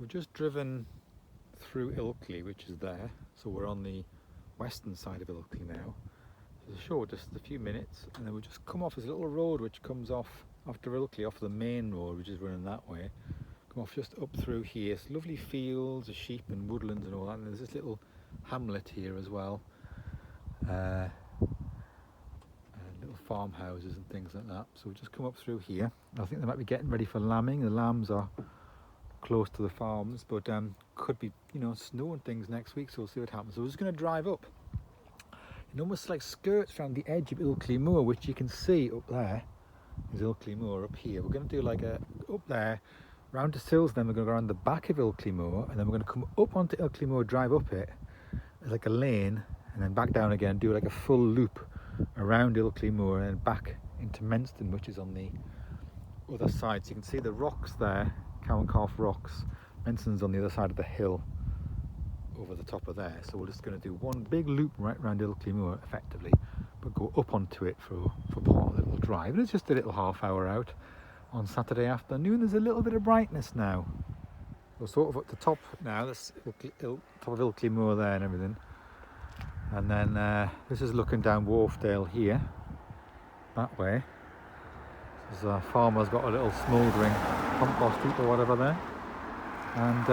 We've just driven through Ilkley, which is there, so we're on the western side of Ilkley now. So it's short, just a few minutes, and then we'll just come off this little road which comes off after Ilkley, off the main road, which is running that way. Come off just up through here. It's lovely fields of sheep and woodlands and all that, and there's this little hamlet here as well. Little farmhouses and things like that. So we'll just come up through here. I think they might be getting ready for lambing. The lambs are close to the farms, but could be, you know, snow and things next week, so we'll see what happens. So we're just going to drive up. It almost like skirts around the edge of Ilkley Moor, which you can see up there is Ilkley Moor up here. We're going to do like a up there round to Sills, then we're going to go around the back of Ilkley Moor, and then we're going to come up onto Ilkley Moor, drive up it like a lane, and then back down again, do like a full loop around Ilkley Moor and then back into Menston, which is on the other side. So you can see the rocks there, Cow and Calf rocks. Menston's on the other side of the hill over the top of there. So we're just going to do one big loop right around Ilkley Moor effectively, but go up onto it for part of the little drive. And it's just a little half-hour out on Saturday afternoon. There's a little bit of brightness now. We're sort of at the top now, that's top of Ilkley Moor there and everything. And then this is looking down Wharfdale here, that way. This a farmer's got a little smouldering compost heap or whatever there. And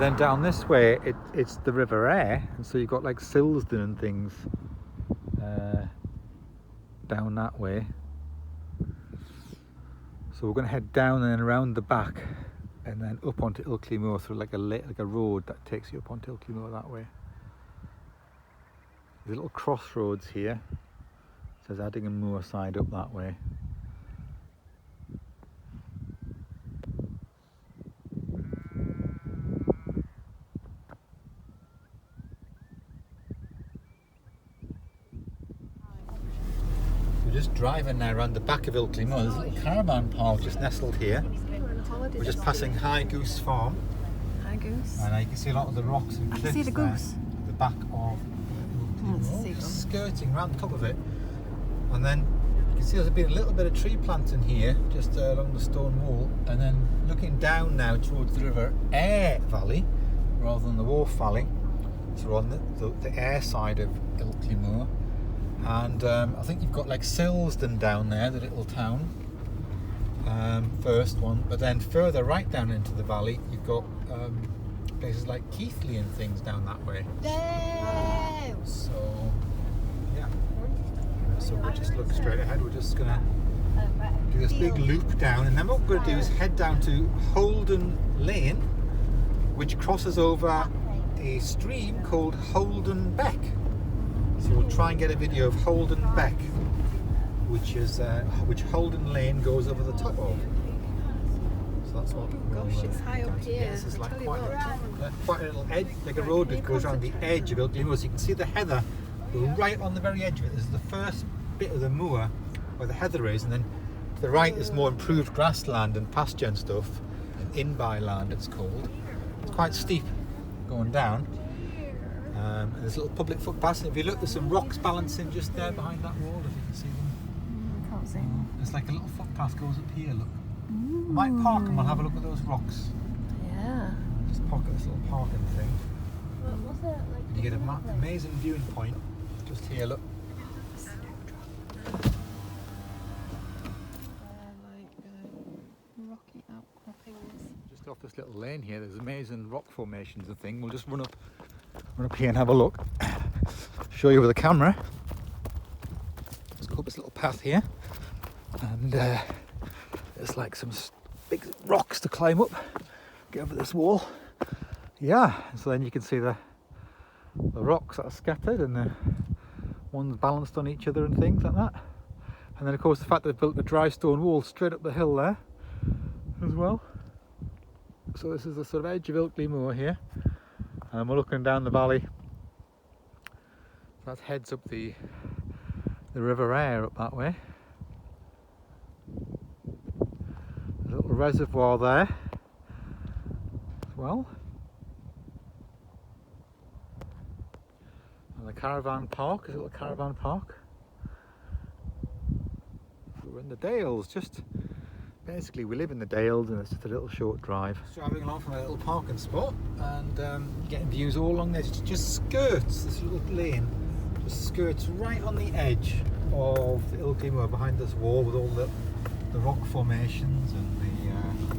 then down this way, it's the River Aire, and so you've got like Silsden and things down that way. So we're going to head down and then around the back, and then up onto Ilkley Moor through like a road that takes you up onto Ilkley Moor that way. There's a little crossroads here. It says Addingham Moor side up that way. We're just driving now around the back of Ilkley Moor. There's a little caravan park just nestled here. We're just passing High Goose Farm. High Goose. And you can see a lot of the rocks and cliffs. I see the goose. There, at the back of skirting around the top of it, and then you can see there's been a little bit of tree planting here just along the stone wall, and then looking down now towards the River Aire Valley rather than the Wharf Valley. So we're on the Aire side of Ilkley Moor, and I think you've got like Silsden down there, the little town, first one, but then further right down into the valley you've got places like Keighley and things down that way. So yeah, so we'll just look straight ahead. We're just gonna do this big loop down, and then what we're gonna do is head down to Holden Lane, which crosses over a stream called Holden Beck. So we'll try and get a video of Holden Beck, which Holden Lane goes over the top of. That's what Gosh, it's high up here. This is like quite a little edge, like a road that goes around the edge of Ilkley Moor. So you can see the heather right on the very edge of it. This is the first bit of the moor where the heather is, and then to the right is more improved grassland and pasture and stuff, and in-by land it's called. It's quite steep going down. And there's a little public footpath, and if you look, there's some rocks balancing just there behind that wall, if you can see them. Can't see. There's like a little footpath goes up here, look. I might park and we'll have a look at those rocks. Yeah. Just park at this little parking thing. And you get an amazing viewing point just here, look. Rocky outcroppings. Just off this little lane here, there's amazing rock formations and thing. We'll just run up here and have a look. Show you with the camera. Let's go up this little path here, and there's like some big rocks to climb up, get over this wall. Yeah, so then you can see the rocks that are scattered, and the ones balanced on each other and things like that. And then of course the fact they've built a dry stone wall straight up the hill there as well. So this is the sort of edge of Ilkley Moor here, and we're looking down the valley. That heads up the River Aire up that way. A little reservoir there as well. And the caravan park, is a little caravan park. We're in the Dales, just basically we live in the Dales and it's just a little short drive. Just driving along from a little parking spot and getting views all along there. Just skirts this little lane, just skirts right on the edge of the Ilkley Moor behind this wall with all the rock formations and the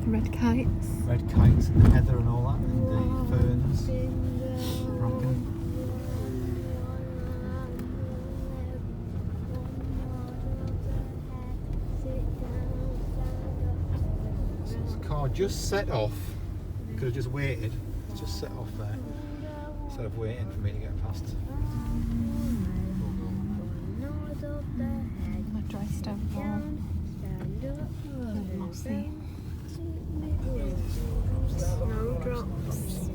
Red kites. red kites and the heather and all that and the ferns rocking. So this car just set off. Could have just waited. It's just set off there instead of waiting for me to get past. The dry stone wall. Mossy. Snowdrops.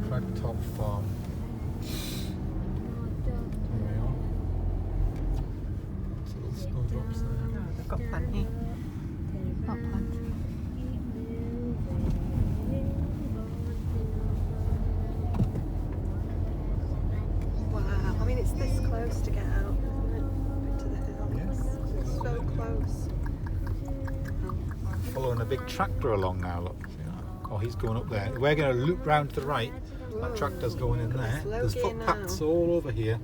Cragtop Farm. There we are. There's little snowdrops there. They've got plenty. Got plenty. Wow, I mean it's this close to get out, isn't it? To the hill. Yes. It's so close. Following a big tractor along now, look. See that? Oh, he's going up there. We're going to loop round to the right. That tractor's going in there. There's footpaths all over here.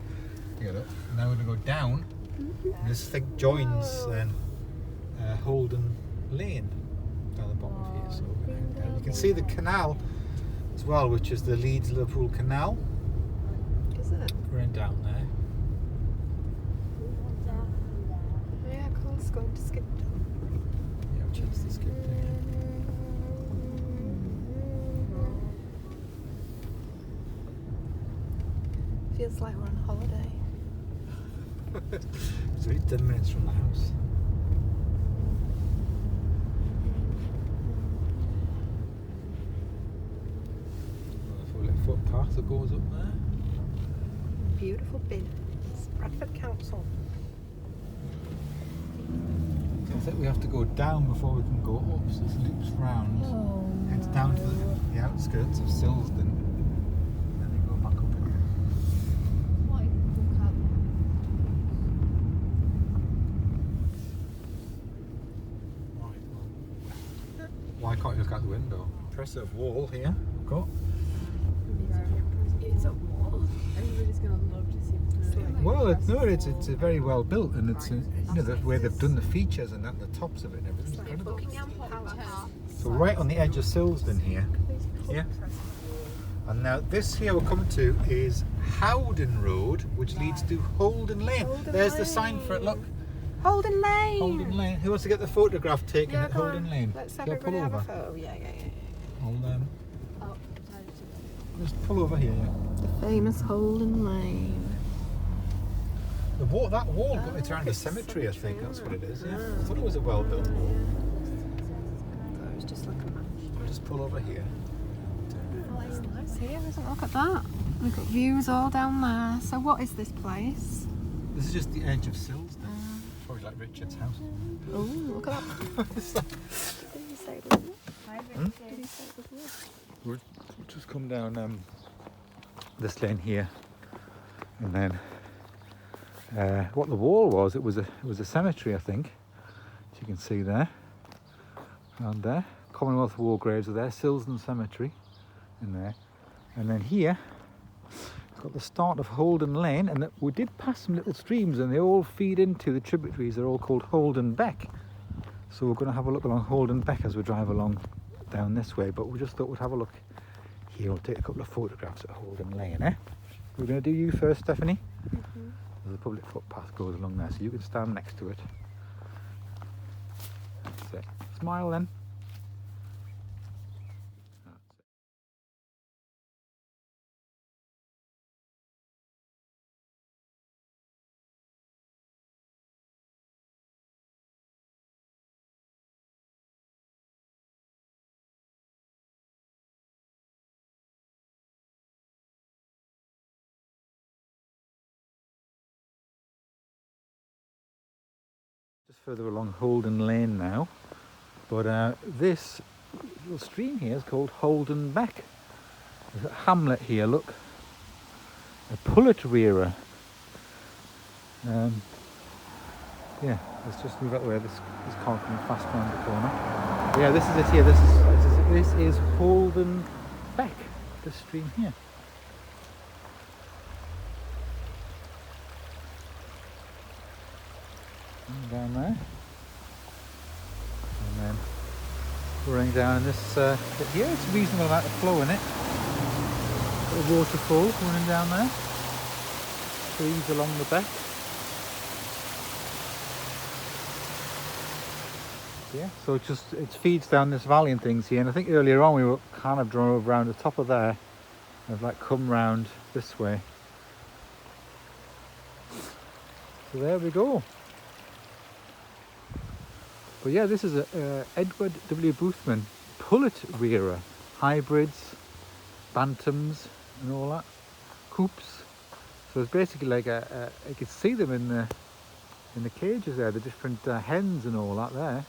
Here, look. Now we're going to go down. And this thing joins then Holden Lane down the bottom of here. So we're going to head down. You can see the canal as well, which is the Leeds-Liverpool Canal. Is it? We're in down there. Yeah, cool. It's going to skip. Yeah, we'll change the skip there. Feels like we're on holiday. It's only 10 minutes from the house. There's a little footpath that goes up there. Beautiful bins. Bradford Council. So I think we have to go down before we can go up, so this loops round. Heads down to the outskirts of Silsden. And then we go back up again. Right, well, why can't you look out the window? Impressive wall here. We've got. It's a wall. Everybody's gonna love to see it. Well, it's very well built, and it's you know the way they've done the features and that, the tops of it and everything's incredible. So right on the edge of Silsden here, yeah. And now this here we're coming to is Howden Road, which leads to Holden Lane. There's the sign for it. Look, Holden Lane. Holden Lane. Who wants to get the photograph taken Yeah, at come Holden on. Lane? Let's Go everybody pull have a over. photo. Yeah. I'll Oh, just pull over here. Yeah. The famous Holden Lane. The wall, that wall, it's Oh, around a it's cemetery, I think cemetery, that's what it is. Yeah, yeah. I thought it was a well-built wall. It was just like a match. I'll just pull over here. Oh, it's nice here, isn't it? Look at that. We've got views all down there. So what is this place? This is just the edge of Silsden. Probably like Richard's house. Oh, look at that. It's like- Did you say it was wood? Did you say it was wood? We'll just come down this lane here, and then what the wall was, it was a cemetery, I think, as you can see there, around there. Commonwealth War graves are there, Silsden Cemetery in there, and then here it's got the start of Holden Lane, and we did pass some little streams, and they all feed into the tributaries. They're all called Holden Beck, so we're going to have a look along Holden Beck as we drive along down this way, but we just thought we'd have a look here. We'll take a couple of photographs at Holden Lane, eh? We're going to do you first, Stephanie. There's a public footpath goes along there, so you can stand next to it. That's it. Smile then. That's it. Just further along Holden Lane now, but this little stream here is called Holden Beck. There's a hamlet here, look, a Pullet rearer. Yeah, Let's just move out the way. This car coming fast around the corner. Yeah, this is it here. This is Holden Beck. This stream here. And down there, and then running down in this bit here. It's a reasonable amount of flow in it. A waterfall running down there. Trees along the beck. Yeah, so it feeds down this valley and things here. And I think earlier on we were kind of drove around the top of there. I've like come round this way. So there we go. But yeah, this is a Edward W. Boothman pullet rearer, hybrids, bantams, and all that, coops. So it's basically like you can see them in the cages there, the different hens and all that there.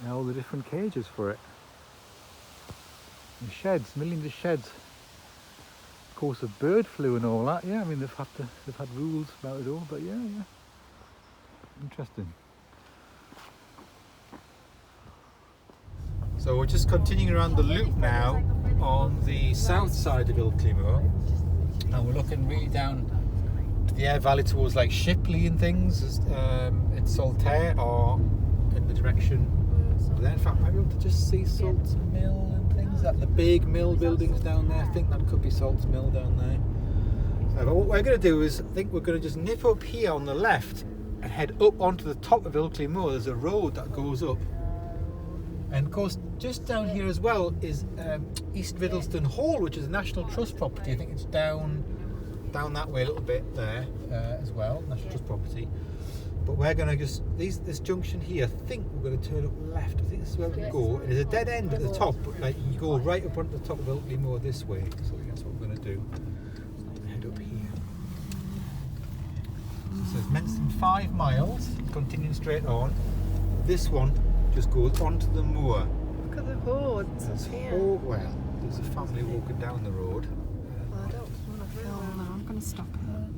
And all the different cages for it. And sheds, millions of sheds. Of course, the bird flu and all that. Yeah, I mean they've had rules about it all, but yeah. Interesting. So we're just continuing around the loop now on the south side of Ilkley Moor, and we're looking really down to the Aire Valley towards like Shipley and things, in Saltaire, or in the direction there. In fact, I might be able to just see Salt's Mill and things, that the big mill buildings down there. I think that could be Salt's Mill down there. But what we're going to do is, I think we're going to just nip up here on the left and head up onto the top of Ilkley Moor. There's a road that goes up, and of course just down here as well is East Riddleston Hall, which is a National Trust property. I think it's down that way a little bit there as well, National Trust property. But we're going to just, this junction here, I think we're going to turn up left. I think this is where we can go. There's a dead end at the top, but like you go right up onto the top of Ilkley Moor this way. So I think that's what we're going to do. Head up here. So it's meant to be 5 miles, continuing straight on. This one just goes onto the moor. Look at the hordes here. Well, there's a family walking down the road. Well, I don't want to film now. I'm going to stop here.